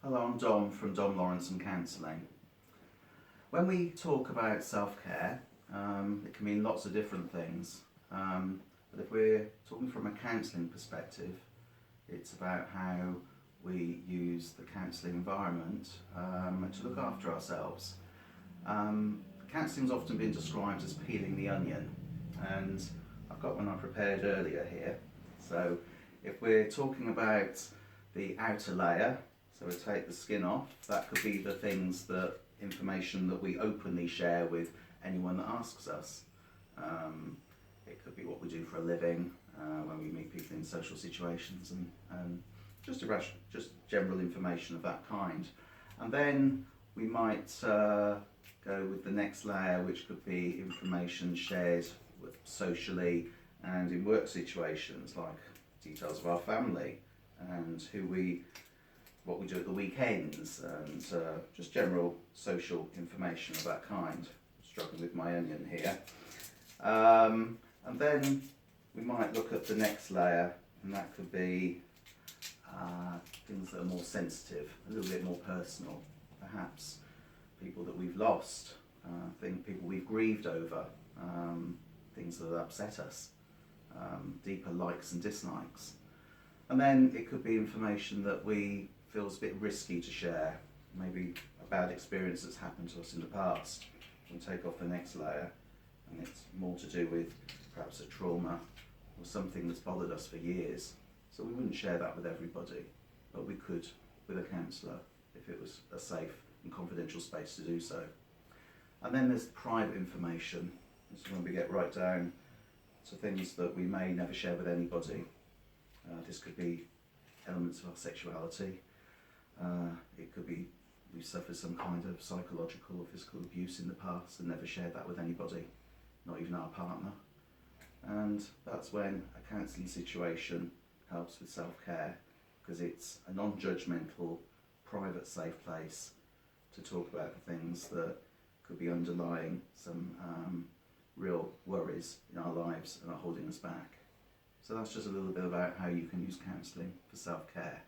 Hello, I'm Dom from Dom Lawrence and Counselling. When we talk about self-care, it can mean lots of different things. But if we're talking from a counselling perspective, it's about how we use the counselling environment to look after ourselves. Counselling's often been described as peeling the onion, and I've got one I prepared earlier here. So if we're talking about the outer layer, so we take the skin off, that could be the things, that information that we openly share with anyone that asks us. It could be what we do for a living, when we meet people in social situations, and just general information of that kind. And then we might go with the next layer, which could be information shared socially and in work situations, like details of our family and what we do at the weekends, and just general social information of that kind. I'm struggling with my onion here. And then we might look at the next layer, and that could be things that are more sensitive, a little bit more personal, perhaps people that we've lost, people we've grieved over, things that upset us, deeper likes and dislikes. And then it could be information that we feels a bit risky to share, maybe a bad experience that's happened to us in the past. We'll take off the next layer, and it's more to do with perhaps a trauma or something that's bothered us for years. So we wouldn't share that with everybody, but we could with a counsellor if it was a safe and confidential space to do so. And then there's private information. This is when we get right down to things that we may never share with anybody. This could be elements of our sexuality. It could be we suffered some kind of psychological or physical abuse in the past and never shared that with anybody, not even our partner. And that's when a counselling situation helps with self-care, because it's a non-judgmental, private, safe place to talk about the things that could be underlying some real worries in our lives and are holding us back. So that's just a little bit about how you can use counselling for self-care.